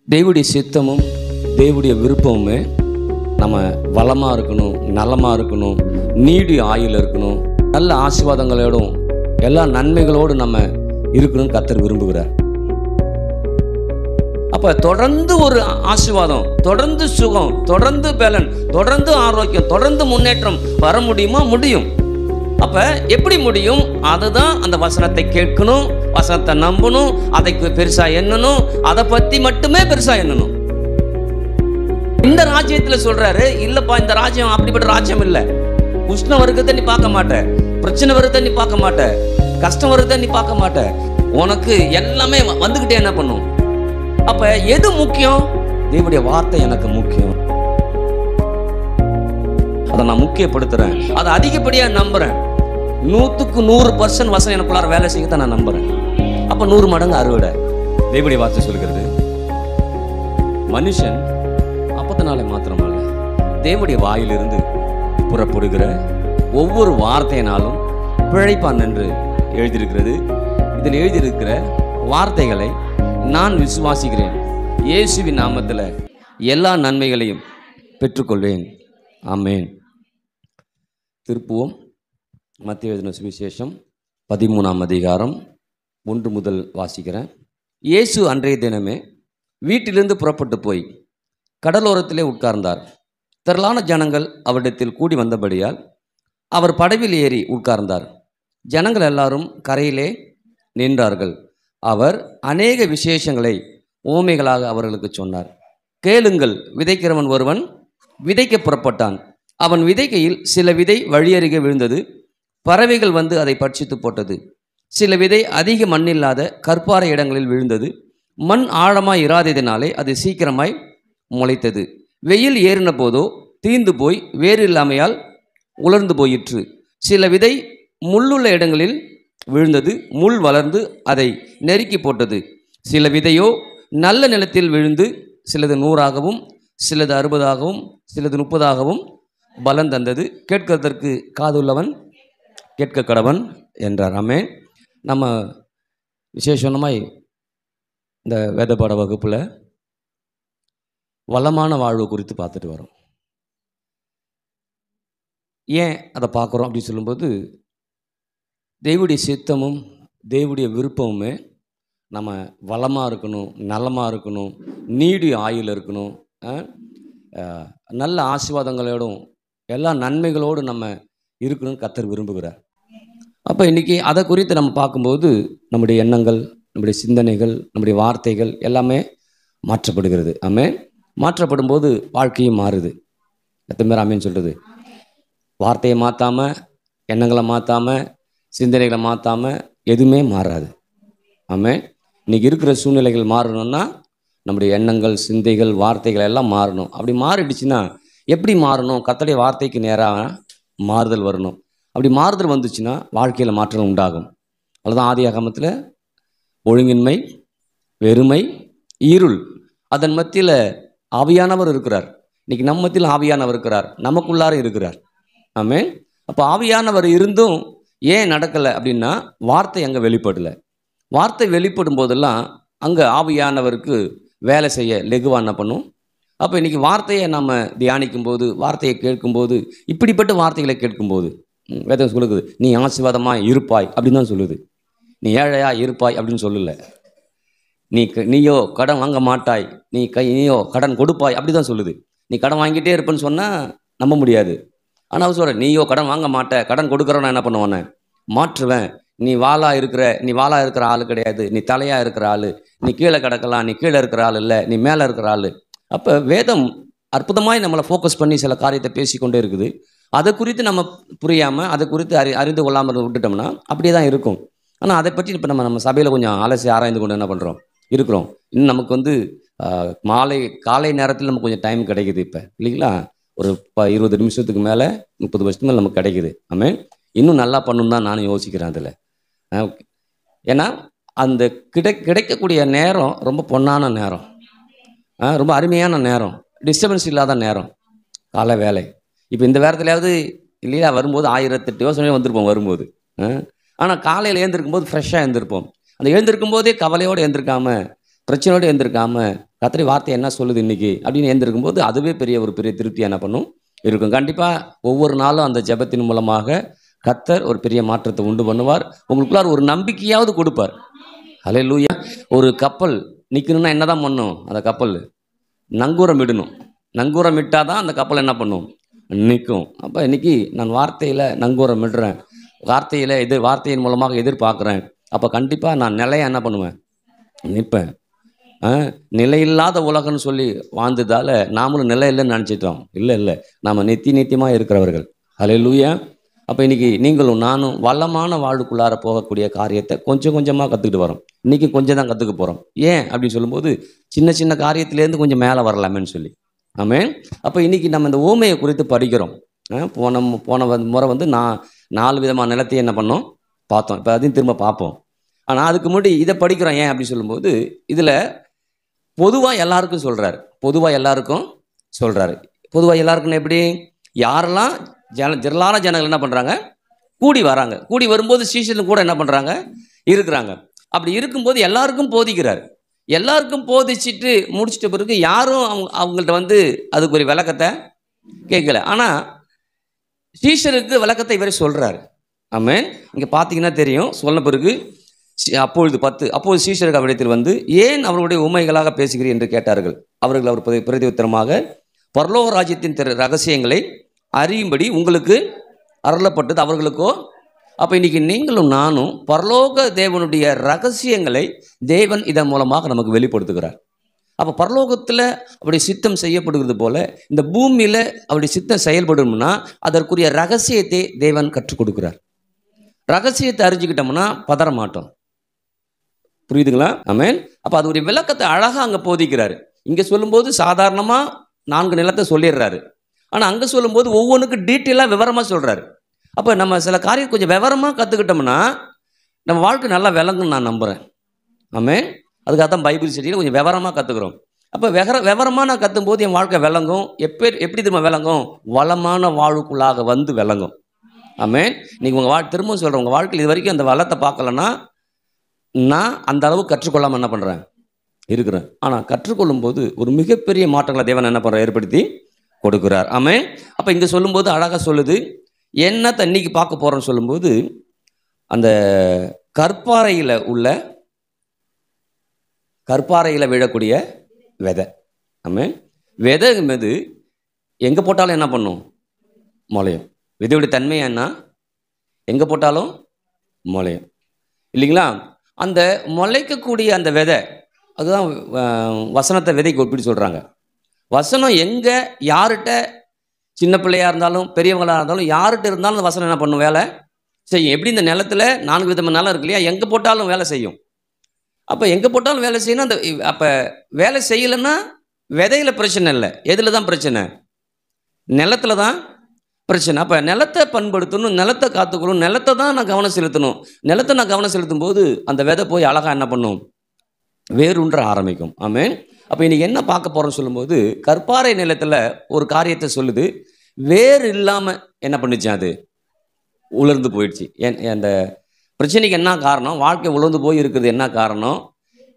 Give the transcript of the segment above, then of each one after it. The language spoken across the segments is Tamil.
தேவனுடைய சித்தமும் தேவனுடைய விருப்பமுமே நம்ம வளமாக இருக்கணும், நலமாக இருக்கணும், நீடி ஆயுள் இருக்கணும், நல்ல ஆசீர்வாதங்களோடும் எல்லா நன்மைகளோடு நம்ம இருக்கணும்னு கர்த்தர் விரும்புகிறார். அப்போ தொடர்ந்து ஒரு ஆசீர்வாதம், தொடர்ந்து சுகம், தொடர்ந்து பலன், தொடர்ந்து ஆரோக்கியம், தொடர்ந்து முன்னேற்றம் வர முடியுமா? முடியும். அப்போ எப்படி முடியும்? அதுதான் அந்த வசனத்தை கேட்கணும், வசனத்தை நம்பணும், அதை பெருசாக எண்ணணும், அதை பற்றி மட்டுமே பெருசாக எண்ணணும். இந்த ராஜ்யத்தில் சொல்றாரு, இல்லப்பா இந்த ராஜ்யம் அப்படிப்பட்ட ராஜ்யம் இல்லை. உஷ்ணம் வருகிறத நீ பார்க்க மாட்ட, பிரச்சனை வருகிறத நீ பார்க்க மாட்ட, கஷ்டம் வருகிறத நீ பார்க்க மாட்ட. உனக்கு எல்லாமே வந்துகிட்டே என்ன பண்ணும்? அப்ப எது முக்கியம்? தேவனுடைய வார்த்தை எனக்கு முக்கியம். அதை நான் முக்கியப்படுத்துறேன், அதை அதிகப்படியா நம்புறேன். 100க்கு 100% வசனம் எனக்குள்ளார வேலை செய்யத்தான் நான் நம்புறேன். அப்ப 100 மடங்கு அறுவடை. தேவனுடைய வார்த்தை சொல்கிறது, மனுஷன் அப்பத்தினாலே மாத்திரமல்ல, தேவனுடைய வாயிலிருந்து புறப்படுகிற ஒவ்வொரு வார்த்தையினாலும் பிழைப்பான் என்று எழுதியிருக்கிறது. இதில் எழுதியிருக்கிற வார்த்தைகளை நான் விசுவாசிக்கிறேன். இயேசுவின் நாமத்தில் எல்லா நன்மைகளையும் பெற்றுக்கொள்வேன். ஆமென். திருப்புவோம். மத்தேயு எழுதின சுவிசேஷம் 13ஆம் அதிகாரம் 1 முதல் வாசிக்கிறேன். இயேசு அன்றைய தினமே வீட்டிலிருந்து புறப்பட்டு போய் கடலோரத்திலே உட்கார்ந்தார். திரளான ஜனங்கள் அவரிடத்தில் கூடி வந்தபடியால் அவர் படவில் ஏறி உட்கார்ந்தார். ஜனங்கள் எல்லாரும் கரையிலே நின்றார்கள். அவர் அநேக விசேஷங்களை உவமைகளாக அவர்களுக்கு சொன்னார். கேளுங்கள், விதைக்கிறவன் ஒருவன் விதைக்க புறப்பட்டான். அவன் விதைக்கையில் சில விதை வழியருகே விழுந்தது. பறவைகள் வந்து அதை பட்சித்து போட்டது. சில விதை அதிக மண்ணில்லாத கற்பாறை இடங்களில் விழுந்தது. மண் ஆழமாய் இராததினாலே அது சீக்கிரமாய் முளைத்தது. வெயில் ஏறின போதோ தீந்து போய் வேறு இல்லாமையால் உலர்ந்து போயிற்று. சில விதை முள்ளுள்ள இடங்களில் விழுந்தது. முள் வளர்ந்து அதை நெருக்கி போட்டது. சில விதையோ நல்ல நிலத்தில் விழுந்து சிலது 100ஆகவும் சிலது 60ஆகவும் சிலது 30ஆகவும் பலன் தந்தது. கேட்கிறதற்கு காதுள்ளவன் கேட்க கடவன் என்றார். ஆமென். நம்ம விசேஷமாய் இந்த வேதபாட வகுப்பில் வளமான வாழ்வு குறித்து பார்த்துட்டு வரோம். ஏன் அதை பார்க்குறோம் அப்படின்னு சொல்லும்போது, தேவனுடைய சித்தமும் தேவனுடைய விருப்பமுமே நம்ம வளமாக இருக்கணும், நலமாக இருக்கணும், நீடி ஆயுள் இருக்கணும், நல்ல ஆசீர்வாதங்களோடும் எல்லா நன்மைகளோடு நம்ம இருக்கணும்னு கர்த்தர் விரும்புகிறார். அப்போ இன்றைக்கி அதை குறித்து நம்ம பார்க்கும்போது நம்முடைய எண்ணங்கள், நம்முடைய சிந்தனைகள், நம்முடைய வார்த்தைகள் எல்லாமே மாற்றப்படுகிறது. ஆமென். மாற்றப்படும் போது வாழ்க்கையும் மாறுது. எத்தனை பேர் ஆமென் சொல்கிறது? வார்த்தையை மாற்றாமல், எண்ணங்களை மாற்றாமல், சிந்தனைகளை மாற்றாமல் எதுவுமே மாறாது. ஆமென். இன்றைக்கி இருக்கிற சூழ்நிலைகள் மாறணும்னா நம்முடைய எண்ணங்கள், சிந்தைகள், வார்த்தைகள் எல்லாம் மாறணும். அப்படி மாறிடுச்சுன்னா எப்படி மாறணும்? கர்த்தருடைய வார்த்தைக்கு நேராக மாறுதல் வரணும். அப்படி மாறுதல் வந்துச்சுன்னா வாழ்க்கையில் மாற்றம் உண்டாகும். அவ்வளோதான். ஆதியாகமத்தில் ஒழுங்கின்மை, வெறுமை, இருள், அதன் மத்தியில் ஆவியானவர் இருக்கிறார். இன்றைக்கி நம்ம மத்தியில் ஆவியானவர் இருக்கிறார், நமக்குள்ளார இருக்கிறார். ஆமென். அப்போ ஆவியானவர் இருந்தும் ஏன் நடக்கலை அப்படின்னா வார்த்தை அங்கே வெளிப்படலை. வார்த்தை வெளிப்படும் போதெல்லாம் அங்கே ஆவியானவருக்கு வேலை செய்ய லெகுவாக என்ன பண்ணும்? அப்போ இன்றைக்கி வார்த்தையை நம்ம தியானிக்கும் போது, வார்த்தையை கேட்கும்போது, இப்படிப்பட்ட வார்த்தைகளை கேட்கும்போது வேதம் சொல்லுது, நீ ஆசீர்வாதமாக இருப்பாய் அப்படின்னு தான் சொல்லுது. நீ ஏழையாக இருப்பாய் அப்படின்னு சொல்லலை. நீயோ கடன் வாங்க மாட்டாய், நீயோ கடன் கொடுப்பாய் அப்படி தான் சொல்லுது. நீ கடன் வாங்கிட்டே இருப்பேன்னு சொன்னால் நம்ப முடியாது. ஆனால் அவர் சொல்கிற, நீயோ கடன் வாங்க மாட்டேன், கடன் கொடுக்குறவனா என்ன பண்ணுவானே மாற்றுவேன். நீ வாளாக இருக்கிற ஆள் கிடையாது, நீ தலையாக இருக்கிற ஆள். நீ கீழே கிடக்கலாம், நீ கீழே இருக்கிற ஆள் இல்லை, நீ மேலே இருக்கிற ஆள். அப்போ வேதம் அற்புதமாய் நம்மளை ஃபோக்கஸ் பண்ணி சில காரியத்தை பேசிக்கொண்டே இருக்குது. அதை குறித்து நம்ம புரியாமல், அதை குறித்து அறிந்து கொள்ளாமல் விட்டுட்டோம்னா அப்படியே தான் இருக்கும். ஆனால் அதை பற்றி இப்போ நம்ம சபையில் கொஞ்சம் அலசி ஆராய்ந்து கொண்டு என்ன பண்ணுறோம் இருக்கிறோம். இன்னும் நமக்கு காலை நேரத்தில் நமக்கு கொஞ்சம் டைம் கிடைக்குது இப்போ, இல்லைங்களா? ஒரு 20 நிமிஷத்துக்கு மேலே 30 வருஷத்துக்கு மேலே நமக்கு கிடைக்குது. ஆமென். இன்னும் நல்லா பண்ணணும் தான் நானும் யோசிக்கிறேன் அதில். ஏன்னா அந்த கிடைக்கக்கூடிய நேரம் ரொம்ப பொன்னான நேரம், ரொம்ப அருமையான நேரம், டிஸ்டர்பன்ஸ் இல்லாத நேரம், காலை வேலை. இப்போ இந்த நேரத்துலையாவது இல்லையா வரும்போது 1008 யோசனை வந்திருப்போம் வரும்போது. ஆனால் காலையில் எழுந்திருக்கும் போது ஃப்ரெஷ்ஷாக எழுந்திருப்போம். அந்த எழுந்திருக்கும் போதே கவலையோடு எழுந்திருக்காம, பிரச்சனையோடு எழுந்திருக்காம, கர்த்தருடைய வார்த்தை என்ன சொல்லுது இன்னைக்கு அப்படின்னு எழுந்திருக்கும்போது அதுவே பெரிய திருப்தி என்ன பண்ணும் இருக்கும். கண்டிப்பாக ஒவ்வொரு நாளும் அந்த ஜெபத்தின் மூலமாக கர்த்தர் ஒரு பெரிய மாற்றத்தை உண்டு பண்ணுவார். உங்களுக்குள்ளார ஒரு நம்பிக்கையாவது கொடுப்பார். ஹல்லேலூயா. ஒரு கப்பல் நிற்கணும்னா என்ன தான் பண்ணும்? அந்த கப்பல் நங்கூரம் விடணும். நங்கூரம் விட்டால் தான் அந்த கப்பல் என்ன பண்ணும்? நிற்கும். அப்போ இன்னைக்கு நான் வார்த்தையில் நங்கூரம் விடுறேன், வார்த்தையின் மூலமாக எதிர்பார்க்குறேன். அப்போ கண்டிப்பாக நான் நிலையாக என்ன பண்ணுவேன்? நிற்பேன். நிலையில்லாத உலகம்னு சொல்லி வாழ்ந்ததால நாமளும் நிலை இல்லைன்னு நினச்சிட்டோம். இல்லை, நாம் நித்தியமாக இருக்கிறவர்கள். ஹல்லேலூயா. அப்போ இன்றைக்கி நீங்களும் நானும் வளமான வாழ்வுக்குள்ளார போகக்கூடிய காரியத்தை கொஞ்சம் கொஞ்சமாக கற்றுக்கிட்டு வரோம். இன்றைக்கி கொஞ்சம் தான் கற்றுக்க போகிறோம். ஏன் அப்படின்னு சொல்லும்போது சின்ன சின்ன காரியத்திலேருந்து கொஞ்சம் மேலே வரலாமேன்னு சொல்லி. ஆமென். அப்போ இன்றைக்கி நம்ம இந்த ஊமையை குறித்து படிக்கிறோம். போன முறை நான் 4 விதமான நிலத்தை என்ன பண்ணோம் பார்த்தோம். இப்போ அதையும் திரும்ப பார்ப்போம். ஆனால் அதுக்கு முன்னாடி இதை படிக்கிறோம். ஏன் அப்படின்னு சொல்லும்போது இதில் பொதுவாக எல்லாருக்கும் சொல்கிறாரு. பொதுவாக எல்லாருக்குன்னு எப்படி? யாரெல்லாம் திரளான ஜனங்கள் என்ன பண்ணுறாங்க? கூடி வராங்க. கூடி வரும்போது சீஷர்கள் கூட என்ன பண்ணுறாங்க? இருக்கிறாங்க. அப்படி இருக்கும்போது எல்லாருக்கும் போதிக்கிறார். எல்லாருக்கும் போதிச்சுட்டு முடிச்சிட்ட பிறகு யாரும் அவங்கள்ட்ட அதுக்கு ஒரு விளக்கத்தை கேட்கல. ஆனால் சீஷருக்கு விளக்கத்தை இவரை சொல்கிறார். ஆமென். இங்கே பார்த்தீங்கன்னா தெரியும். சொன்ன பிறகு அப்போது சீஷருக்கு அவரிடத்தில் ஏன் அவர்களுடைய உண்மைகளாக பேசுகிறீர் என்று கேட்டார்கள். அவர்கள் அவர் பிரதியுத்தரமாக, பரலோக ராஜ்யத்தின் ரகசியங்களை அறியும்படி உங்களுக்கு அருளப்பட்டது அவர்களுக்கோ. அப்போ இன்னைக்கு நீங்களும் நானும் பரலோக தேவனுடைய ரகசியங்களை தேவன் இதன் மூலமாக நமக்கு வெளிப்படுத்துகிறார். அப்போ பரலோகத்தில் அப்படி சித்தம் செய்யப்படுகிறது போல இந்த பூமியில் அப்படி சித்தம் செயல்படணும்னா அதற்குரிய ரகசியத்தை தேவன் கற்றுக் கொடுக்கிறார். ரகசியத்தை அறிஞ்சுக்கிட்டோம்னா பதற மாட்டோம். புரியுதுங்களா? ஆமென். அப்போ அது ஒரு விளக்கத்தை அழகாக அங்கே போதிக்கிறாரு. இங்கே சொல்லும்போது சாதாரணமாக 4 நிலத்தை சொல்லிடுறாரு. ஆனால் அங்கே சொல்லும்போது ஒவ்வொன்றுக்கும் டீட்டெயிலாக விவரமாக சொல்கிறாரு. அப்போ நம்ம சில காரியம் கொஞ்சம் விவரமாக கற்றுக்கிட்டோம்னா நம்ம வாழ்க்கை நல்லா விளங்குன்னு நான் நம்புகிறேன். ஆமென். அதுக்காக தான் பைபிள் ஸ்டடியில் கொஞ்சம் விவரமாக கற்றுக்குறோம். அப்போ விவரமாக நான் கற்றும்போது என் வாழ்க்கை விளங்கும். எப்படி திரும்ப விளங்கும்? வளமான வாழ்வுக்குள்ளாக விளங்கும். ஆமென். நீங்கள் உங்கள் திரும்பவும் சொல்கிறேன், உங்கள் வாழ்க்கையில் இது வரைக்கும் அந்த வளத்தை பார்க்கலன்னா நான் அந்த அளவு கற்றுக்கொள்ளாமல் என்ன பண்ணுறேன்? இருக்கிறேன். ஆனால் கற்றுக்கொள்ளும் போது ஒரு மிகப்பெரிய மாற்றங்களை தேவன் என்ன பண்ணுற ஏற்படுத்தி கொடுக்குறார். ஆமென். அப்போ இங்கே சொல்லும்போது அழகாக சொல்லுது. என்ன தண்ணிக்கு பார்க்க போகிறோன்னு சொல்லும்போது அந்த கற்பாறையில் விழக்கூடிய விதை. ஆமென். விதை என்பது எங்கே போட்டாலும் என்ன பண்ணும்? முளையும். விதையுடைய தன்மை என்ன? எங்கே போட்டாலும் முளையும் இல்லைங்களா? அந்த முளைக்கக்கூடிய அந்த விதை அதுதான் வசனத்தை விதைக்கு ஒப்பிட்டு சொல்கிறாங்க. வசனம் எங்கே யார்கிட்ட, சின்ன பிள்ளையாக இருந்தாலும் பெரியவங்களாக இருந்தாலும் யார்கிட்ட இருந்தாலும் அந்த வசனம் என்ன பண்ணும்? வேலை செய்யும். எப்படி இந்த நிலத்தில் 4 விதமான நிலம் இருக்கு இல்லையா? எங்கே போட்டாலும் வேலை செய்யும். அப்போ எங்கே போட்டாலும் வேலை செய்யணும். அந்த அப்போ வேலை செய்யலைன்னா விதையில் பிரச்சனை இல்லை. எதில் தான் பிரச்சனை? நிலத்தில் தான் பிரச்சனை. அப்போ நிலத்தை பண்படுத்தணும், நிலத்தை காத்துக்கணும், நிலத்தை தான் நான் கவனம் செலுத்தணும். நிலத்தை நான் கவனம் செலுத்தும் போது அந்த விதை போய் அழகாக என்ன பண்ணும்? வேறுன்ற ஆரம்பிக்கும். ஆமென். அப்போ இன்றைக்கி என்ன பார்க்க போகிறோன்னு சொல்லும்போது கற்பாறை நிலத்தில் ஒரு காரியத்தை சொல்லுது. வேறு இல்லாமல் என்ன பண்ணுச்சு? அது உலர்ந்து போயிடுச்சு. அந்த பிரச்சனைக்கு என்ன காரணம்? வாழ்க்கை உலர்ந்து போய் இருக்குது. என்ன காரணம்?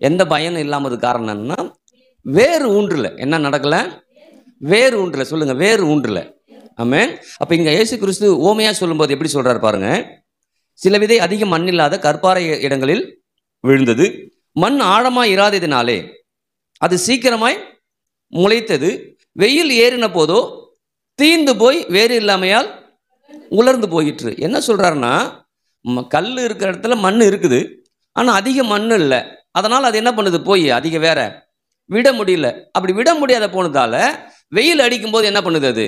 எந்த பயனும் இல்லாமல் காரணம் என்னன்னா வேறு ஊன்றல. என்ன நடக்கலை? வேறு ஊன்றல. சொல்லுங்கள், வேறு ஊன்றல. ஆமென். அப்போ இங்கே இயேசு கிறிஸ்து ஓமையாக சொல்லும்போது எப்படி சொல்கிறார் பாருங்க. சில விதை அதிக மண் இல்லாத கற்பாறை இடங்களில் விழுந்தது. மண் ஆழமாக இராததினாலே அது சீக்கிரமாய் முளைத்தது. வெயில் ஏறின போதோ தீந்து போய் வேறு இல்லாமையால் உலர்ந்து போயிற்று. என்ன சொல்கிறாருன்னா கல் இருக்கிற இடத்துல மண் இருக்குது, ஆனால் அதிக மண் இல்லை. அதனால் அது என்ன பண்ணுது? போய் அதிக வேற விட முடியல. அப்படி விட முடியாத போனதால வெயில் அடிக்கும் போது என்ன பண்ணுது?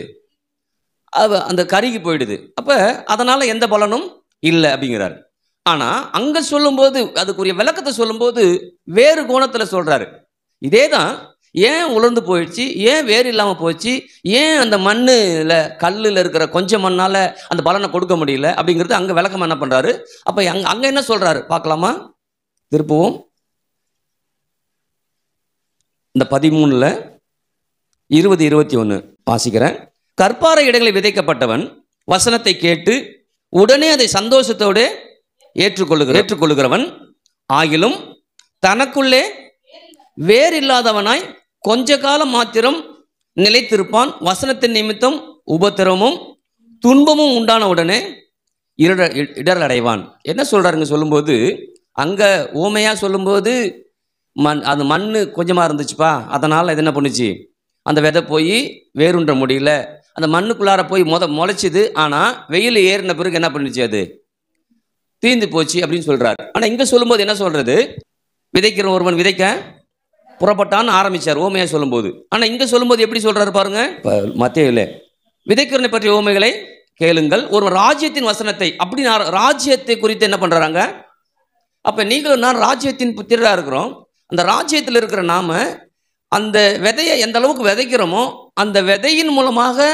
அது அந்த கருகி போயிடுது. அப்போ அதனால் எந்த பலனும் இல்லை அப்படிங்கிறாரு. ஆனால் அங்கே சொல்லும்போது அதுக்குரிய விளக்கத்தை சொல்லும்போது வேறு கோணத்தில் சொல்கிறாரு. இதே தான் ஏன் உலர்ந்து போயிடுச்சு, ஏன் வேறு இல்லாமல் போயிடுச்சு, ஏன் அந்த மண்ணில் கல்லில் இருக்கிற கொஞ்சம் மண்ணால் அந்த பலனை கொடுக்க முடியல அப்படிங்கிறது அங்கே விளக்கமாக என்ன பண்ணுறாரு. அப்போ அங்கே என்ன சொல்கிறாரு பார்க்கலாமா? திருப்பவும் இந்த 13 20 21 வாசிக்கிறேன். கற்பாறை இடங்களில் விதைக்கப்பட்டவன் வசனத்தை கேட்டு உடனே அதை சந்தோஷத்தோடு ஏற்றுக்கொள்ளுகிறவன் ஆகிலும் தனக்குள்ளே வேறு இல்லாதவனாய் கொஞ்ச காலம் மாத்திரம் நிலைத்திருப்பான். வசனத்தின் நிமித்தம் உபத்திரமும் துன்பமும் உண்டான உடனே இடர் அடைவான். என்ன சொல்றாருங்க சொல்லும்போது, அங்க ஊமையா சொல்லும்போது அது மண் கொஞ்சமாக இருந்துச்சுப்பா, அதனால் இது என்ன பண்ணுச்சு, அந்த விதை போய் வேறுன்ற முடியல, அந்த மண்ணுக்குள்ளார போய் முளைச்சிது. ஆனால் வெயில் ஏறின பிறகு என்ன பண்ணுச்சு, அது தீர்ந்து போச்சு அப்படின்னு சொல்கிறார். ஆனால் இங்கே சொல்லும்போது என்ன சொல்கிறது, விதைக்கிற ஒருவன் விதைக்க புறப்பட்டான்னு ஆரம்பித்தார் ஓமையாக சொல்லும்போது. ஆனால் இங்கே சொல்லும்போது எப்படி சொல்கிறாரு பாருங்க, மத்தேயுல விதைக்கிறனை பற்றிய ஓமைகளை கேளுங்கள், ஒரு ராஜ்யத்தின் வசனத்தை அப்படின்னு ராஜ்யத்தை குறித்து என்ன பண்ணுறாங்க. அப்போ நீங்களும் நான் ராஜ்யத்தின் புத்திரராக இருக்கிறோம். அந்த ராஜ்யத்தில் இருக்கிற நாம அந்த விதையை எந்த அளவுக்கு விதைக்கிறோமோ அந்த விதையின் மூலமாக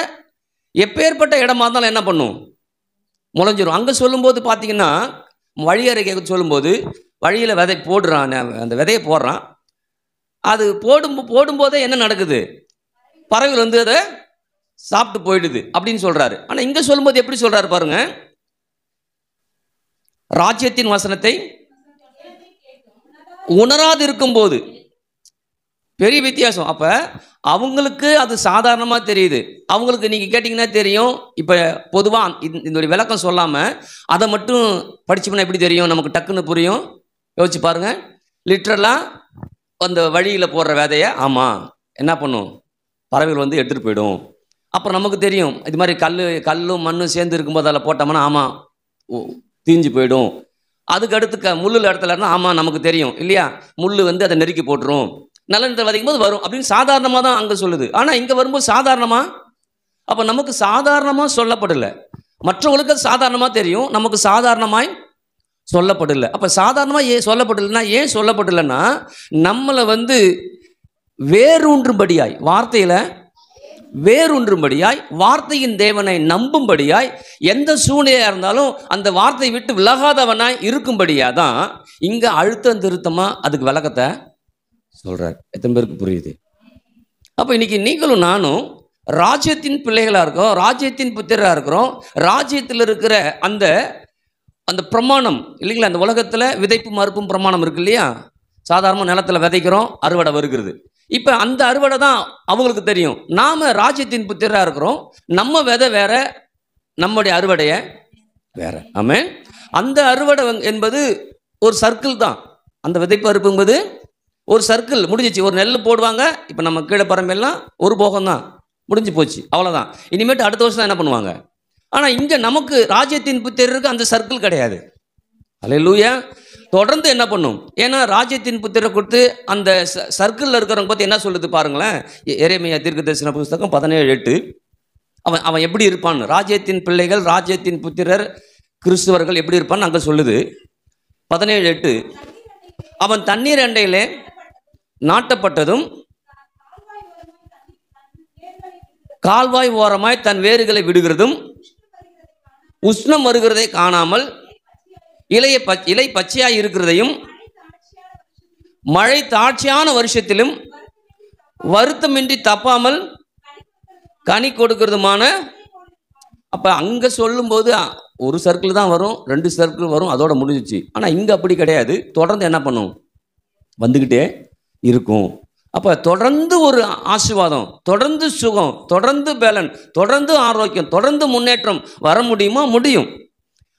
எப்பேற்பட்ட இடமா இருந்தாலும் என்ன பண்ணும், முளைஞ்சிரும். அங்கே சொல்லும்போது பார்த்தீங்கன்னா வழியறை சொல்லும்போது வழியில் விதை போடுறான், அந்த விதையை போடுறான், அது போடும்போதே என்ன நடக்குது, பறவைகள் வந்து அதை சாப்பிட்டு போயிடுது அப்படின்னு சொல்றாரு. ஆனால் இங்கே சொல்லும்போது எப்படி சொல்றாரு பாருங்க, ராஜ்யத்தின் வசனத்தை உணராது இருக்கும்போது. பெரிய வித்தியாசம். அப்போ அவங்களுக்கு அது சாதாரணமாக தெரியுது. அவங்களுக்கு நீங்கள் கேட்டிங்கன்னா தெரியும். இப்போ பொதுவாக இந்த ஒரு விளக்கம் சொல்லாமல் அதை மட்டும் படிச்சோம்னா எப்படி தெரியும், நமக்கு டக்குன்னு புரியும். யோசிச்சு பாருங்க. லிட்ரலாக அந்த வழியில் போடுற விதையை ஆமாம் என்ன பண்ணும், பறவைகள் வந்து எடுத்துகிட்டு போயிடும். அப்புறம் நமக்கு தெரியும் இது மாதிரி கல்லும் மண்ணும் சேர்ந்து இருக்கும்போது அதில் போட்டோம்னா ஆமாம் தீஞ்சு போயிடும். அதுக்கு அடுத்து முள்ளில் இடத்துல இருந்தால் ஆமாம் நமக்கு தெரியும் இல்லையா, முள் வந்து அதை நெருக்கி போட்டுரும், நல்ல நேரத்தில் விதைக்கும் போது வரும் அப்படின்னு சாதாரணமாக தான் அங்கே சொல்லுது. ஆனால் இங்கே வரும்போது சாதாரணமாக, அப்போ நமக்கு சாதாரணமாக சொல்லப்படலை, மற்றவங்களுக்கு அது சாதாரணமாக தெரியும், நமக்கு சாதாரணமாய் சொல்லப்படலை. அப்போ சாதாரணமாக ஏன் சொல்லப்படலைன்னா, ஏன் சொல்லப்படலைன்னா நம்மளை வந்து வேரூன்றும்படியாய், வார்த்தையில் வேரூன்றும்படியாய், வார்த்தையின் தேவனை நம்பும்படியாய், எந்த சூழ்நிலையாக இருந்தாலும் அந்த வார்த்தையை விட்டு விலகாதவனாய் இருக்கும்படியாக தான் இங்கே அழுத்தம் திருத்தமாக அதுக்கு விளக்கத்தை சொல்கிறார். எத்தனை பேருக்கு புரியுது? அப்போ இன்னைக்கு நீங்களும் நானும் ராஜ்யத்தின் பிள்ளைகளாக இருக்கிறோம், ராஜ்யத்தின் புத்திரராக இருக்கிறோம். ராஜ்யத்தில் இருக்கிற அந்த அந்த பிரமாணம் இல்லைங்களா, அந்த உலகத்தில் விதைப்பு மறுப்பும் பிரமாணம் இருக்கு இல்லையா. சாதாரணமாக நிலத்தில் விதைக்கிறோம், அறுவடை வருகிறது. இப்போ அந்த அறுவடை தான் அவங்களுக்கு தெரியும். நாம் ராஜ்யத்தின் புத்திரராக இருக்கிறோம், நம்ம விதை வேற, நம்முடைய அறுவடையை வேற. ஆமென். அந்த அறுவடை என்பது ஒரு சர்க்கிள் தான். அந்த விதைப்பு அறுப்பு என்பது ஒரு சர்க்கிள், முடிஞ்சிச்சு. ஒரு நெல் போடுவாங்க, இப்போ நம்ம கீழே பரம்பெல்லாம் ஒரு போகம் தான், முடிஞ்சு போச்சு, அவ்வளோதான். இனிமேட்டு அடுத்த வருஷம் தான் என்ன பண்ணுவாங்க. ஆனால் இங்கே நமக்கு ராஜ்யத்தின் புத்திரருக்கு அந்த சர்க்கிள் கிடையாது. அல்லேலூயா. தொடர்ந்து என்ன பண்ணும், ஏன்னா ராஜ்யத்தின் புத்திரை கொடுத்து அந்த சர்க்கிளில் இருக்கிறவங்க பற்றி என்ன சொல்லுது பாருங்களேன். எரேமியா தீர்க்கதரிசன புஸ்தகம் 17:8. அவன் எப்படி இருப்பான், ராஜ்யத்தின் பிள்ளைகள் ராஜ்யத்தின் புத்திரர் கிறிஸ்துவர்கள் எப்படி இருப்பான்னு அங்கே சொல்லுது. 17:8, அவன் தண்ணீர் அண்டையிலே நாட்டப்பட்டதும் கால்வாய் ஓரமாய் தன் வேர்களை விடுகிறதும் உஷ்ணம் வருகிறதை காணாமல் இலை பச்சையாய் இருக்கிறதையும் மழை தாட்சியான வருஷத்திலும் வருத்தமின்றி தப்பாமல் கனி கொடுக்கிறதுமான. அப்போ அங்கே சொல்லும்போது ஒரு சர்க்கிள் தான் வரும், 2 சர்க்கிள் வரும், அதோட முடிஞ்சிச்சு. ஆனால் இங்கே அப்படி கிடையாது, தொடர்ந்து என்ன பண்ணும், வந்துக்கிட்டே இருக்கும். அப்போ தொடர்ந்து ஒரு ஆசீர்வாதம், தொடர்ந்து சுகம், தொடர்ந்து பேலன், தொடர்ந்து ஆரோக்கியம், தொடர்ந்து முன்னேற்றம் வர முடியுமா? முடியும்.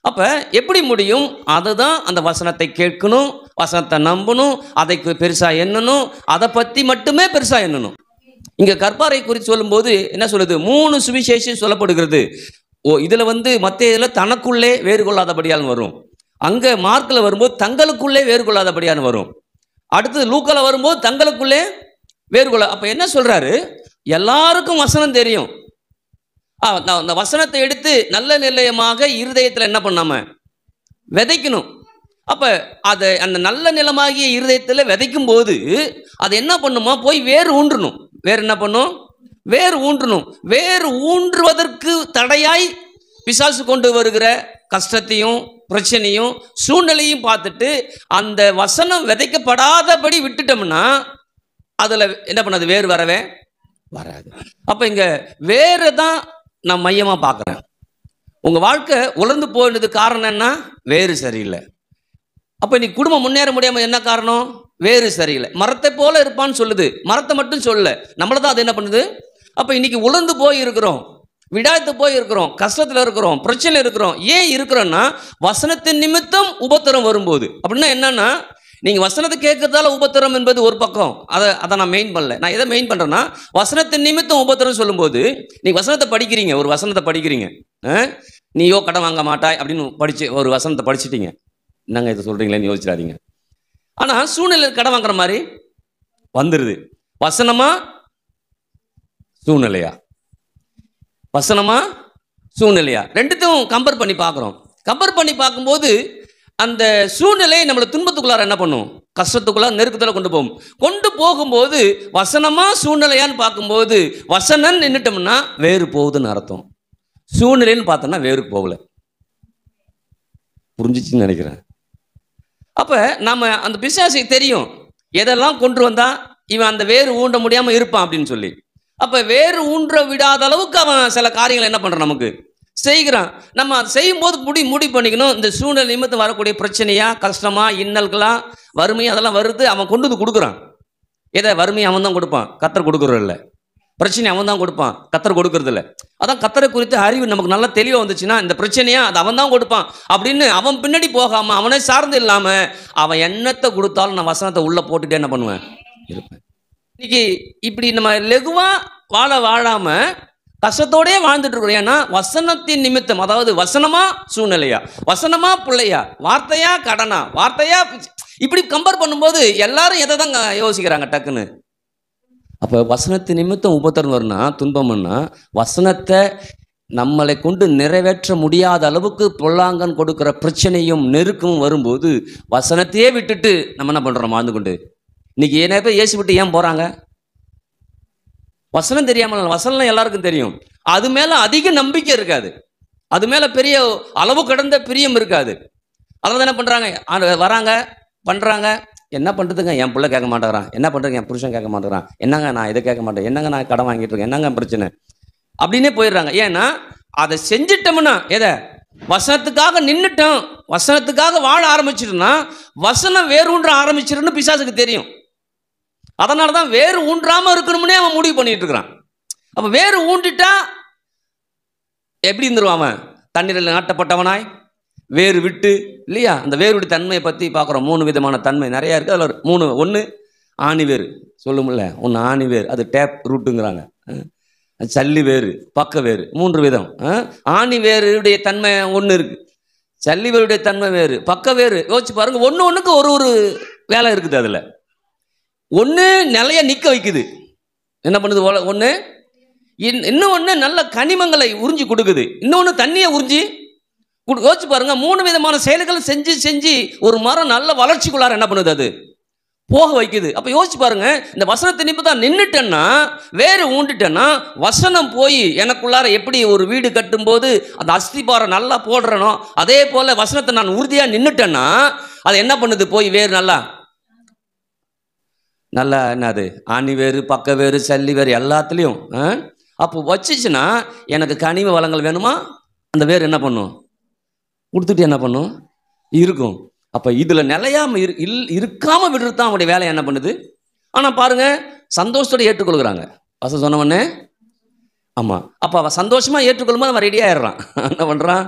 அப்போ எப்படி முடியும்? அதுதான் அந்த வசனத்தை கேட்கணும், வசனத்தை நம்பணும், அதை பெருசாக எண்ணணும், அதை பற்றி மட்டுமே பெருசாக எண்ணணும். இங்கே கற்பாரை குறித்து சொல்லும்போது என்ன சொல்லுது, 3 சுவிசேஷம் சொல்லப்படுகிறது. இதில் வந்து மத்தேயுல தனக்குள்ளே வேறு கொள்ளாதபடியால் வரும், அங்கே மார்க்கில் வரும்போது தங்களுக்குள்ளே வேறு கொள்ளாதபடியான்னு வரும், அடுத்தது லூக்கால வரும்போது தங்களுக்குள்ளே வேறு கொள்ள. அப்போ என்ன சொல்கிறாரு, எல்லாருக்கும் வசனம் தெரியும், அந்த வசனத்தை எடுத்து நல்ல நிலையமாக இருதயத்தில் என்ன பண்ணாம விதைக்கணும். அப்போ அதை அந்த நல்ல நிலமாகிய இருதயத்தில் விதைக்கும் போது அது என்ன பண்ணுமா, போய் வேறு ஊன்றணும். வேறு என்ன பண்ணும், வேறு ஊன்றணும். வேறு ஊன்றுவதற்கு தடையாய் பிசாசு கொண்டு வருகிற கஷ்டத்தையும் பிரச்சனையும் சூழ்நிலையும் பார்த்துட்டு அந்த வசனம் விதைக்கப்படாதபடி விட்டுட்டோம்னா அதில் என்ன பண்ணாது, வேறு வரவே வராது. அப்போ இங்கே வேறு தான் நான் மையமாக பார்க்குறேன். உங்கள் வாழ்க்கை உலர்ந்து போயினது காரணம் என்ன, வேறு சரியில்லை. அப்போ நீ குடும்பம் முன்னேற முடியாமல் என்ன காரணம், வேறு சரியில்லை. மரத்தை போல இருப்பான்னு சொல்லுது. மரத்தை மட்டும் சொல்லல, நம்மள தான் அது என்ன பண்ணுது. அப்ப இன்னைக்கு உலர்ந்து போய் இருக்கிறோம், விடாத்து போய் இருக்கிறோம், கஷ்டத்தில் இருக்கிறோம், பிரச்சனை இருக்கிறோம். ஏன் இருக்கிறோன்னா வசனத்தின் நிமித்தம் உபத்திரம் வரும்போது. அப்படின்னா என்னன்னா, நீங்க வசனத்தை கேட்கறதால உபத்திரம் என்பது ஒரு பக்கம். அதை நான் மெயின் பண்ணல. நான் எதை மெயின் பண்றேன்னா, வசனத்தின் நிமித்தம் உபத்திரம் சொல்லும்போது, நீங்க வசனத்தை படிக்கிறீங்க, ஒரு வசனத்தை படிக்கிறீங்க, நீயோ கடன் வாங்க மாட்டாய் அப்படின்னு படிச்சு ஒரு வசனத்தை படிச்சுட்டீங்க. என்னங்க இதை சொல்றீங்களேன்னு யோசிச்சிடாதீங்க. ஆனா சூழ்நிலை கடன் வாங்குற மாதிரி வந்துருது. வசனமா சூழ்நிலையா? வசனமா சூழ்நிலையா? ரெண்டுத்தையும் கம்பேர் பண்ணி பார்க்குறோம். கம்பேர் பண்ணி பார்க்கும்போது அந்த சூழ்நிலை நம்மளை துன்பத்துக்குள்ளார என்ன பண்ணும், கஷ்டத்துக்குள்ள நெருக்கத்தில் கொண்டு போகும்போது வசனமா சூழ்நிலையான்னு பார்க்கும்போது வசனம் நின்றுட்டோம்னா வேறு போகுதுன்னு அர்த்தம். சூழ்நிலைன்னு பார்த்தோம்னா வேறு போகல. புரிஞ்சிச்சுன்னு நினைக்கிறேன். அப்போ நம்ம அந்த பிசாசுக்கு தெரியும் எதெல்லாம் கொண்டு வந்தா இவன் அந்த வேறு ஊன்ற முடியாமல் இருப்பான் அப்படின்னு சொல்லி. அப்போ வேறு ஊன்ற விடாத அளவுக்கு அவன் சில காரியங்களை என்ன பண்ணுறான், நமக்கு செய்கிறான். நம்ம அதை செய்யும் போது முடிவு பண்ணிக்கணும், இந்த சூழ்நிலை நிமித்தம் வரக்கூடிய பிரச்சனையா, கஷ்டமா, இன்னல்களா, வறுமை அதெல்லாம் வருது, அவன் கொண்டு வந்து கொடுக்குறான். எதை வறுமையை அவன் தான் கொடுப்பான், கர்த்தர் கொடுக்குறது இல்லை. பிரச்சனை அவன் தான் கொடுப்பான், கர்த்தர் கொடுக்கறது இல்லை. அதான் கர்த்தரை குறித்து அறிவு நமக்கு நல்லா தெளிவாக வந்துச்சுன்னா, இந்த பிரச்சனையா அது அவன் தான் கொடுப்பான் அப்படின்னு அவன் பின்னாடி போகாமல், அவனே சார்ந்து இல்லாமல், அவன் எண்ணத்தை கொடுத்தாலும் நான் வசனத்தை உள்ளே போட்டுட்டே என்ன பண்ணுவேன், இருப்பேன். இன்னைக்கு இப்படி நம்ம லெகுவாக வாழாமல் கஷ்டத்தோடே வாழ்ந்துட்டு இருக்கிறோம். ஏன்னா வசனத்தின் நிமித்தம், அதாவது வசனமா சூழ்நிலையா, வசனமா பிள்ளையா, வார்த்தையா கடனா, வார்த்தையா, இப்படி கம்பேர் பண்ணும்போது எல்லாரும் எதை தான் யோசிக்கிறாங்க டக்குன்னு. அப்போ வசனத்தின் நிமித்தம் உபத்திரம் வரும்னா, துன்பம்னா, வசனத்தை நம்மளை கொண்டு நிறைவேற்ற முடியாத அளவுக்கு பொல்லாங்கன் கொடுக்குற பிரச்சனையும் நெருக்கமும் வரும்போது வசனத்தையே விட்டுட்டு நம்ம என்ன பண்ணுறோம், வாழ்ந்து கொண்டு. இன்னைக்கு ஏன்னா பேர் இயேசு விட்டு ஏன் போகிறாங்க? வசனம் தெரியாமல். வசனம் எல்லாருக்கும் தெரியும், அது மேலே அதிக நம்பிக்கை இருக்காது, அது மேலே பெரிய அளவு கடந்த பிரியம் இருக்காது. அதனால என்ன பண்ணுறாங்க, வராங்க பண்ணுறாங்க, என்ன பண்ணுறதுங்க, என் பிள்ளை கேட்க மாட்டேங்கிறான், என்ன பண்ணுறதுங்க, என் புருஷன் கேட்க மாட்டேங்கிறான், என்னங்க நான் இதை கேட்க மாட்டேன், என்னங்க நான் கடன் வாங்கிட்டு இருக்கேன், என்னங்க பிரச்சனை அப்படின்னே போயிடுறாங்க. ஏன்னா அதை செஞ்சிட்டோம்னா, எதை வசனத்துக்காக நின்றுட்டோம், வசனத்துக்காக வாழ ஆரம்பிச்சிட்டோம்னா வசனம் வேறு ஊன்ற ஆரம்பிச்சிருன்னு பிசாசுக்கு தெரியும். அதனால தான் வேறு ஊன்றாமல் இருக்கணும்னே அவன் முடிவு பண்ணிட்டு இருக்கிறான். அப்போ வேறு ஊண்டிட்டா எப்படி இருந்துருவான் அவன்? தண்ணீரில் நாட்டப்பட்டவனாய் வேறு விட்டு, இல்லையா? அந்த வேறுடைய தன்மையை பற்றி பார்க்குறோம். 3 விதமான தன்மை நிறையா இருக்குது. அதில் 3, ஒன்று ஆணி வேறு சொல்லுமில்ல, ஒன்று ஆணி வேறு, அது டேப் ரூட்டுங்கிறாங்க. சல்லி வேறு, பக்க வேறு, 3 விதம். ஆணி வேறுடைய தன்மை ஒன்று இருக்குது, சல்லி வேறுடைய தன்மை வேறு, பக்க வேறு. யோசிச்சு பாருங்க, ஒன்றுக்கு ஒரு வேலை இருக்குது. அதில் ஒன்று நிலைய நிற்க வைக்குது, என்ன பண்ணுது, ஒன்று இன்னொன்று நல்ல கனிமங்களை உறிஞ்சி கொடுக்குது, இன்னொன்று தண்ணியை உறிஞ்சி யோசிச்சு பாருங்க. 3 விதமான செயல்கள் செஞ்சு ஒரு மரம் நல்ல வளர்ச்சிக்குள்ளார என்ன பண்ணுது, அது போக வைக்குது. அப்போ யோசிச்சு பாருங்க, இந்த வசனத்தை நிமித்தம் நின்றுட்டேன்னா, வேறு ஊண்டுட்டேன்னா, வசனம் போய் எனக்குள்ளார எப்படி ஒரு வீடு கட்டும்போது அந்த அஸ்திபாரம் நல்லா போடுறனோ, அதே போல வசனத்தை நான் உறுதியாக நின்றுட்டேன்னா அது என்ன பண்ணுது, போய் வேறு நல்லா என்னது ஆணி வேறு, பக்க வேறு, சல்லி வேறு எல்லாத்துலேயும். அப்போ வச்சுச்சுன்னா எனக்கு கனிம வளங்கள் வேணுமா, அந்த வேறு என்ன பண்ணும், கொடுத்துட்டு என்ன பண்ணும், இருக்கும். அப்போ இதில் நிலையாமல் இருக்காமல் விடுறது தான் அவனுடைய வேலையை என்ன பண்ணுது. ஆனால் பாருங்கள், சந்தோஷத்தோடு ஏற்றுக்கொள்கிறாங்க. வசனம் சொன்னவொடனே ஆமாம். அப்போ அவன் சந்தோஷமாக ஏற்றுக்கொள்ளும்போது அவன் ரெடி ஆயிடுறான். என்ன பண்ணுறான்,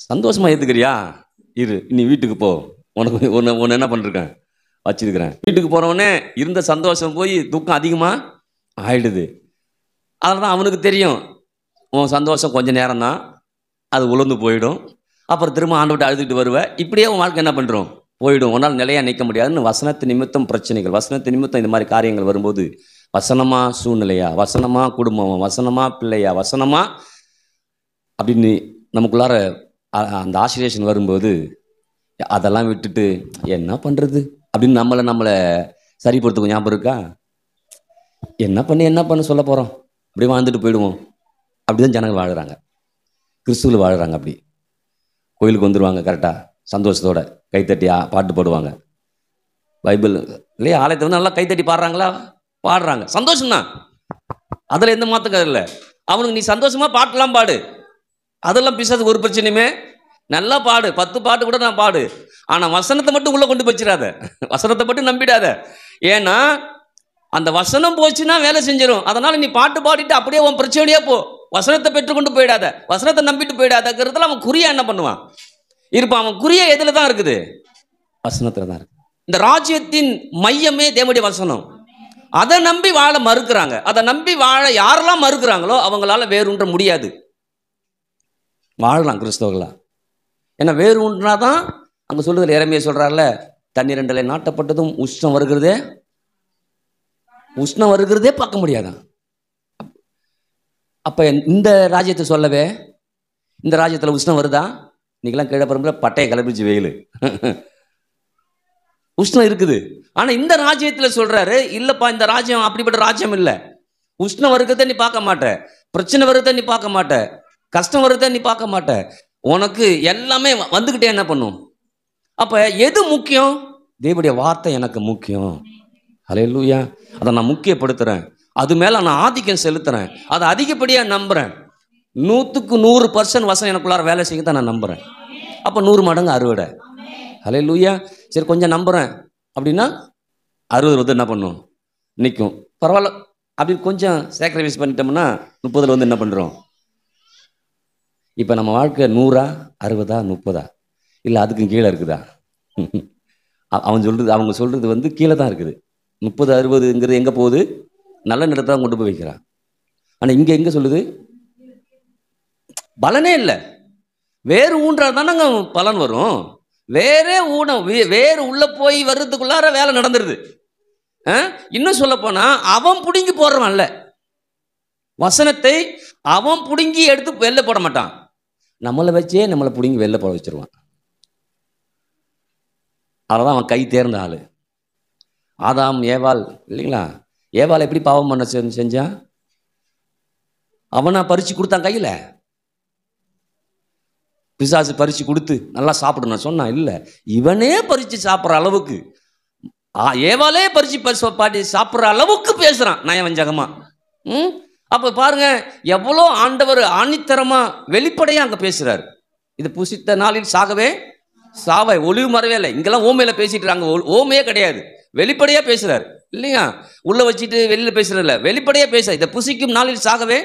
சந்தோஷமாக ஏற்றுக்கிறியா, இரு நீ வீட்டுக்கு போ, உனக்கு ஒன்று என்ன பண்ணிருக்கேன் வச்சிருக்கிறேன். வீட்டுக்கு போகிறவொடனே இருந்த சந்தோஷம் போய் துக்கம் அதிகமாக ஆயிடுது. அதில் தான் அவனுக்கு தெரியும், உன் சந்தோஷம் கொஞ்சம் நேரம் தான், அது உலர்ந்து போயிடும், அப்புறம் திரும்ப ஆண்டவர்கிட்ட அழுதுகிட்டு வருவேன். இப்படியே உன் வாழ்க்கை என்ன பண்ணுறோம், போயிடும், உன்னால் நிலையாக நிற்க முடியாதுன்னு. வசனத்து நிமித்தம் பிரச்சனைகள், வசனத்து நிமித்தம் இந்த மாதிரி காரியங்கள் வரும்போது வசனமா சூழ்நிலையா, வசனமா குடும்பம், வசனமா பிள்ளையா, வசனமா அப்படின்னு நமக்குள்ளார அந்த ஆசிரியேஷன் வரும்போது அதெல்லாம் விட்டுட்டு என்ன பண்ணுறது அப்படின்னு நம்மளை சரிப்படுத்துக்கும். ஞாபகம் இருக்கா? என்ன பண்ண சொல்ல போகிறோம், அப்படி வாழ்ந்துட்டு போயிடுவோம். அப்படி தான் ஜனங்கள் வாழ்கிறாங்க, கிறிஸ்துவில் வாழ்கிறாங்க. அப்படி கோயிலுக்கு வந்துடுவாங்க கரெக்டாக, சந்தோஷத்தோட கைத்தட்டி பாட்டு பாடுவாங்க. பைபிள் இல்லையா, ஆலயத்தை வந்து நல்லா கைத்தட்டி பாடுறாங்களா, பாடுறாங்க, சந்தோஷம்தான், அதில் எந்த மாற்றக்கும் இல்லை. அவனுக்கு நீ சந்தோஷமாக பாட்டெல்லாம் பாடு, அதெல்லாம் பிசாசுக்கு ஒரு பிரச்சனையுமே நல்லா பாடு, 10 பாட்டு கூட நான் பாடு. ஆனால் வசனத்தை மட்டும் உள்ளே கொண்டு வச்சிடாத, வசனத்தை மட்டும் நம்பிடாத. ஏன்னா அந்த வசனம் போச்சுன்னா வேலை செஞ்சிடும். அதனால் நீ பாட்டு பாடிட்டு அப்படியே உன் பிரச்சனையே போ, வசனத்தை பெற்றுக்கொண்டு போயிடாத, வசனத்தை நம்பிட்டு போயிடாதங்கிறதுல அவன் குறியா என்ன பண்ணுவான் இருப்பான். அவன் குறிய எதில் தான் இருக்குது? வசனத்தில் தான் இருக்கு. இந்த ராஜ்யத்தின் மையமே தேவனுடைய வசனம். அதை நம்பி வாழ மறுக்கிறாங்க. அதை நம்பி வாழ யாரெல்லாம் மறுக்கிறாங்களோ அவங்களால வேறுன்ற முடியாது. வாழலாம் கிறிஸ்தவர்களா. ஏன்னா வேறு ஒன்றுனா தான் அங்கே சொல்லுதல் இறைமையை சொல்கிறார்ல, தண்ணீரண்டலை நாட்டப்பட்டதும் உஷ்ணம் வருகிறதே பார்க்க முடியாதான். அப்போ இந்த ராஜ்யத்தை சொல்லவே, இந்த ராஜ்யத்தில் உஷ்ணம் வருதா? இன்னைக்கெல்லாம் கீழே பரம்பில் பட்டையை கிளப்பிச்சு வெயில், உஷ்ணம் இருக்குது. ஆனால் இந்த ராஜ்யத்தில் சொல்கிறாரு, இல்லைப்பா இந்த ராஜ்யம் அப்படிப்பட்ட ராஜ்யம் இல்லை. உஷ்ணம் வருகிறத நீ பார்க்க மாட்ட, பிரச்சனை வருகிறத நீ பார்க்க மாட்ட, கஷ்டம் வருகிறத நீ பார்க்க மாட்ட, உனக்கு எல்லாமே வந்துக்கிட்டே என்ன பண்ணும். அப்போ எது முக்கியம்? தேவனுடைய வார்த்தை எனக்கு முக்கியம். ஹல்லேலூயா. அதை நான் முக்கியப்படுத்துகிறேன், அது மேலே நான் ஆதிக்கம் செலுத்துகிறேன், அதை அதிகப்படியாக நம்புகிறேன். 100க்கு 100% வசனம் எனக்குள்ளார வேலை செய்ய தான் நான் நம்புகிறேன். அப்போ 100 மடங்கு அறுவடை. ஹல்லேலூயா. சரி கொஞ்சம் நம்புகிறேன் அப்படின்னா 60 என்ன பண்ணும்? நிற்கும். பரவாயில்ல, அப்படி கொஞ்சம் சாக்ரிஃபைஸ் பண்ணிட்டோம்னா 30 என்ன பண்ணுறோம்? இப்போ நம்ம வாழ்க்கை 100, 60, 30 இல்லை அதுக்கு கீழே இருக்குதா? அவங்க சொல்கிறது கீழே தான் இருக்குது. 30, 60ங்கிறது எங்கே போகுது? நல்ல நிலத்தான் கொண்டு போய் வைக்கிறான். ஆனால் இங்கே எங்கே சொல்லுது? பலனே இல்லை. வேறு ஊன்றால் தானங்க பலன் வரும். வேறு உள்ளே போய் வர்றதுக்குள்ளார வேலை நடந்துருது. இன்னும் சொல்ல போனால் அவன் பிடுங்கி போடுறவன் அல்ல, வசனத்தை அவன் பிடுங்கி எடுத்து வெளில போட மாட்டான், நம்மளை வச்சே நம்மளை பிடுங்கி வெளில போட வச்சிருவான். அதனால அவன் கை தேர்ந்த ஆள். ஆதாம் ஏவாள் இல்லைங்களா? ஏவாள் எப்படி பாவம் பண்ண செஞ்சான்? அவனா பறிச்சு கொடுத்தான் கையில்? பிசாசு பறிச்சு கொடுத்து நல்லா சாப்பிடணும் சொன்னான்? இல்லை, இவனே பறிச்சு சாப்பிட்ற அளவுக்கு, ஏவாளே பறிச்சு பாட்டி சாப்பிட்ற அளவுக்கு பேசுறான் நயவஞ்சகமா. அப்போ பாருங்க எவ்வளோ ஆண்டவர் ஆணித்தரமா வெளிப்படையா அங்கே பேசுறாரு. இது புசித்த நாளில் சாகவே சாவாய், ஒளிவு மறவே இல்லை. இங்கெல்லாம் ஓமையில பேசிட்டு இருக்காங்க, ஓமையே கிடையாது, வெளிப்படையா பேசுறாரு இல்லையா? உள்ள வச்சுட்டு வெளியில பேசுறதில்ல, வெளிப்படையா பேச. இதை புசிக்கும் நாளில் சாகவே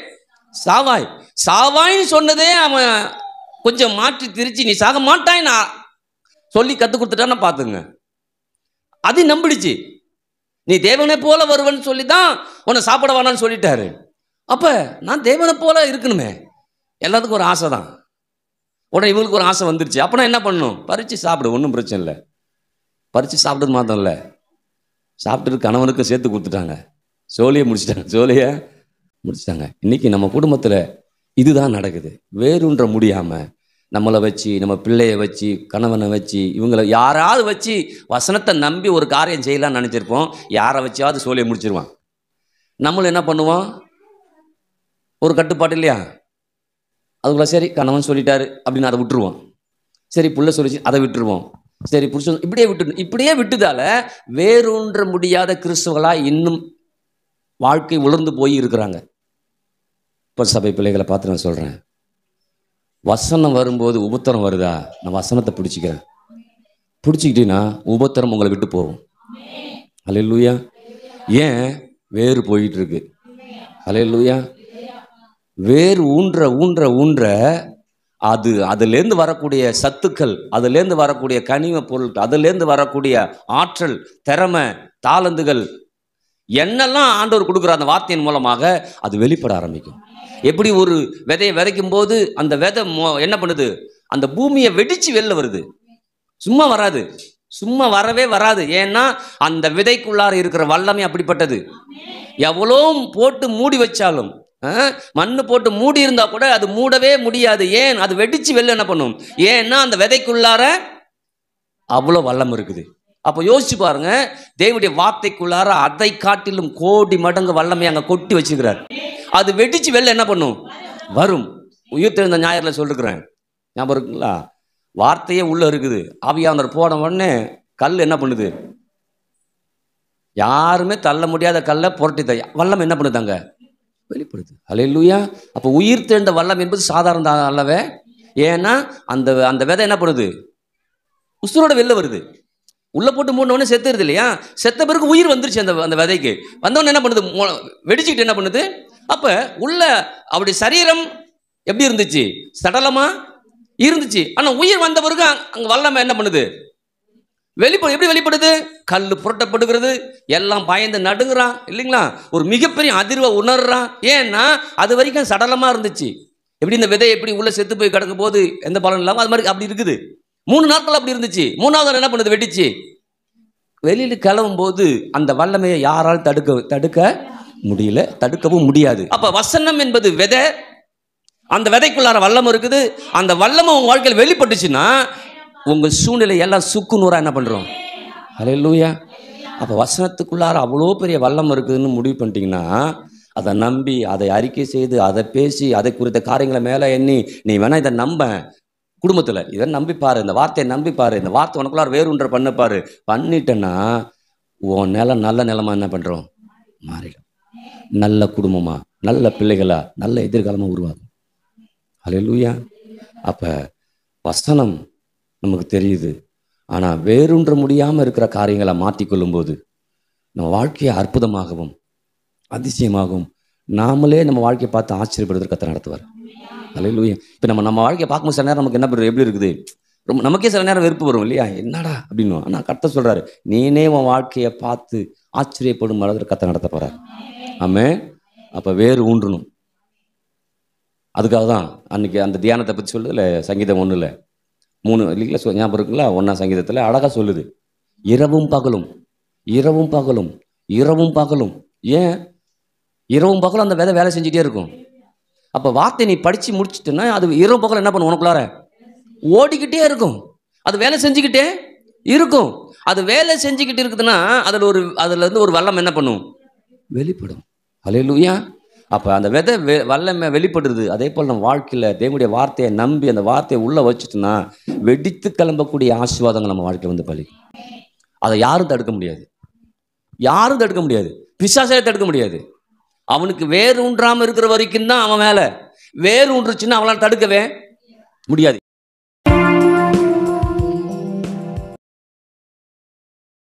சாவாய், சாவாய்ன்னு சொன்னதே அவன் கொஞ்சம் மாற்றி திரிச்சு நீ சாக மாட்டாய் நான் சொல்லி கற்றுக் கொடுத்துட்டான்னு பார்த்துங்க. அது நம்பிடுச்சு. நீ தேவனை போல வருவன்னு சொல்லி தான் உன்னை சாப்பிட வேணான்னு சொல்லிட்டாரு. அப்போ நான் தேவனை போல இருக்கணுமே, எல்லாத்துக்கும் ஒரு ஆசை தான். உடனே இவங்களுக்கு ஒரு ஆசை வந்துருச்சு. அப்போனா என்ன பண்ணணும்? பறித்து சாப்பிடு, ஒன்றும் பிரச்சனை இல்லை. பறித்து சாப்பிட்டது மாத்திரம் இல்லை, சாப்பிட்டுட்டு கணவனுக்கு சேர்த்து கொடுத்துட்டாங்க, சோழியை முடிச்சிட்டாங்க. இன்னைக்கு நம்ம குடும்பத்தில் இதுதான் நடக்குது. வேறுன்ற முடியாமல் நம்மளை வச்சு, நம்ம பிள்ளையை வச்சு, கணவனை வச்சு, இவங்களை யாராவது வச்சு வசனத்தை நம்பி ஒரு காரியம் செய்யலாம்னு நினச்சிருப்போம். யாரை வச்சாவது சோழியை முடிச்சிருவான். நம்மளும் என்ன பண்ணுவோம்? ஒரு கட்டுப்பாடு இல்லையா? அதுக்குள்ள சரி கணவன் சொல்லிட்டாரு அப்படின்னு அதை விட்டுருவோம். சரி புள்ள சொல்லிச்சு அதை விட்டுருவோம். சரி புருஷன் இப்படியே விட்டுதால வேறொன்ற முடியாத கிறிஸ்துவர்களா இன்னும் வாழ்க்கை உலர்ந்து போய் இருக்கிறாங்க. இப்போ சபை பிள்ளைகளை பார்த்து நான் சொல்கிறேன், வசனம் வரும்போது உபத்திரம் வருதா, நான் வசனத்தை பிடிச்சிக்கிறேன். பிடிச்சிக்கிட்டீங்கன்னா உபத்திரம் உங்களை விட்டு போகும். அல்லேலூயா. ஏன்? வேறு போயிட்டு இருக்கு. அல்லேலூயா. வேறு ஊன்ற அதுலேருந்து வரக்கூடிய சத்துக்கள், அதுலேருந்து வரக்கூடிய கனிம பொருட்கள், அதுலேருந்து வரக்கூடிய ஆற்றல், திறமை, தாளந்துகள் என்னெல்லாம் ஆண்டவர் கொடுக்குற அந்த வார்த்தையின் மூலமாக அது வெளிப்பட ஆரம்பிக்கும். எப்படி ஒரு விதையை விதைக்கும் போது அந்த விதை என்ன பண்ணுது? அந்த பூமியை வெடிச்சு வெளில வருது. சும்மா வராது, சும்மா வரவே வராது. ஏன்னா அந்த விதைக்குள்ளார இருக்கிற வல்லமை அப்படிப்பட்டது. எவ்வளோ போட்டு மூடி வச்சாலும், மண்ணு போட்டு மூடி இருந்தா கூட அது மூடவே முடியாது. ஏன்? அது வெடிச்சு வெளில என்ன பண்ணும்? ஏன்னா அந்த விதைக்குள்ளார அவ்வளோ வல்லம் இருக்குது. அப்போ யோசிச்சு பாருங்க, தேவனுடைய வார்த்தைக்குள்ளார அதை காட்டிலும் கோடி மடங்கு வல்லமை அங்கே கொட்டி வச்சுக்கிறார். அது வெடிச்சு வெளில என்ன பண்ணும்? வரும். உயிர்த்தெழுந்த ஞாயிறுல சொல்லிருக்கிறேன், ஞாபகம் இருக்குங்களா? வார்த்தையே உள்ள இருக்குது. ஆவியானவர் போன உடனே கல் என்ன பண்ணுது? யாருமே தள்ள முடியாத கல்லை புரட்டி வல்லம் என்ன பண்ணுதாங்க? வெளிப்படுது. அல்லேலூயா. அப்போ உயிர்த்தெழுந்த வல்லம் என்பது சாதாரண அல்லவே ஏன்னா அந்த அந்த விதை என்ன பண்ணுது, உசுரோட வெளில வருது. உள்ள போட்டு மூடினோடனே செத்துருது இல்லையா, செத்த பிறகு உயிர் வந்துருச்சு அந்த அந்த விதைக்கு. வந்தவொடனே என்ன பண்ணுது, வெடிச்சுக்கிட்டு என்ன பண்ணுது. அப்ப உள்ள அப்படி சரீரம் எப்படி இருந்துச்சு, சடலமா இருந்துச்சு. ஆனா உயிர் வந்த பிறகு அங்க வல்லமை என்ன பண்ணுது, வெளிப்படும். எப்படி வெளிப்படுது, கல் புரட்டப்படுகிறது, எல்லாம் பயந்து நடுங்குறான் இல்லைங்களா, ஒரு மிகப்பெரிய அதிர்வை உணர்றான். ஏன்னா அது வரைக்கும் சடலமா இருந்துச்சு. எப்படி இந்த விதை எப்படி உள்ள செத்து போய் கிடக்கும் போது எந்த பலன் இல்லாமல் அது மாதிரி அப்படி இருக்குது. 3 நாட்கள் அப்படி இருந்துச்சு. 3வது நாள் என்ன பண்ணுது, வெடிச்சு வெளியில கிளம்பும் போது அந்த வல்லமையை யாரால் தடுக்க முடியல, தடுக்கவும் முடியாது. அப்ப வசனம் என்பது விதை, அந்த விதைக்குள்ளார வல்லம் இருக்குது. அந்த வல்லமை உங்க வாழ்க்கையில் வெளிப்பட்டுச்சுன்னா உங்க சூழ்நிலை எல்லாம் சுக்கு நூறா என்ன பண்றோம். ஹல்லேலூயா. அப்ப வசனத்துக்குள்ளார அவ்வளோ பெரிய வல்லம் இருக்குதுன்னு முடிவு பண்ணிட்டீங்கன்னா, அதை நம்பி, அதை அறிக்கை செய்து, அதை பேசி, அதை குறித்த காரியங்களை மேலே எண்ணி, நீ வேணா இதை நம்ப, குடும்பத்தில் இதை நம்பிப்பாரு, இந்த வார்த்தையை நம்பிப்பாரு, இந்த வார்த்தை உனக்குள்ளார வேறுன்ற பண்ணப்பாரு, பண்ணிட்டேன்னா உன் நிலம் நல்ல நிலமா என்ன பண்றோம், மாறிடும். நல்ல குடும்பமா, நல்ல பிள்ளைகளா, நல்ல எதிர்காலமா உருவாகும். ஹல்லேலூயா. அப்ப வசனம் நமக்கு தெரியுது. ஆனால் வேறுன்ற முடியாமல் இருக்கிற காரியங்களை மாற்றிக்கொள்ளும் போது நம்ம வாழ்க்கையை அற்புதமாகவும் அதிசயமாகவும் நாமளே நம்ம வாழ்க்கையை பார்த்து ஆச்சரியப்படுவதற்கு கர்த்தர் நடத்துவார். ஹல்லேலூயா. இப்போ நம்ம வாழ்க்கையை பார்க்கும்போது சில நேரம் நமக்கு என்ன எப்படி இருக்குது, ரொம்ப நமக்கே சில நேரம் வெறுப்பு வரும் இல்லையா, என்னடா அப்படின்னு. ஆனால் கர்த்தர் சொல்கிறாரு, நீனே உன் வாழ்க்கையை பார்த்து ஆச்சரியப்படும் அளவுக்கு கர்த்தர் நடத்த போகிறார். ஆமென். அப்போ வேறு ஊன்றணும். அதுக்காக தான் அன்றைக்கி அந்த தியானத்தை பற்றி சொல்லுதில்ல, சங்கீதம் 1ல் 3 இல்லைங்களா, ஞாபகம் இருக்குங்களா, 1ஆம் சங்கீதத்தில் அழகாக சொல்லுது, இரவும் பகலும் இரவும் பகலும் இரவும் பகலும். ஏன் இரவும் பகலும் அந்த விதை வேலை செஞ்சுட்டே இருக்கும். அப்போ வார்த்தை நீ படித்து முடிச்சுட்டுன்னா அது இரவு பகலும் என்ன பண்ணும், உனக்குள்ளார ஓடிக்கிட்டே இருக்கும், அது வேலை செஞ்சுக்கிட்டே இருக்கும். அது வேலை செஞ்சுக்கிட்டு இருக்குதுன்னா அதில் இருந்து ஒரு வல்லம் என்ன பண்ணும், வெளிப்படும். ஹல்லேலூயா. அப்போ அந்த விதை வல்லமை வெளிப்படுறது. அதே போல் நம்ம வாழ்க்கையில் தேவனுடைய வார்த்தையை நம்பி அந்த வார்த்தையை உள்ளே வச்சுட்டுன்னா வெடித்து கிளம்பக்கூடிய ஆசீர்வாதங்கள் நம்ம வாழ்க்கையில் வந்து பலிக்கும். அதை யாரும் தடுக்க முடியாது, யாரும் தடுக்க முடியாது, பிசாசாலே தடுக்க முடியாது. அவனுக்கு வேறு ஊன்றாமல் இருக்கிற வரைக்கும் தான் அவன் மேலே, வேறு ஊன்றுச்சுன்னா அவனால் தடுக்கவே முடியாது.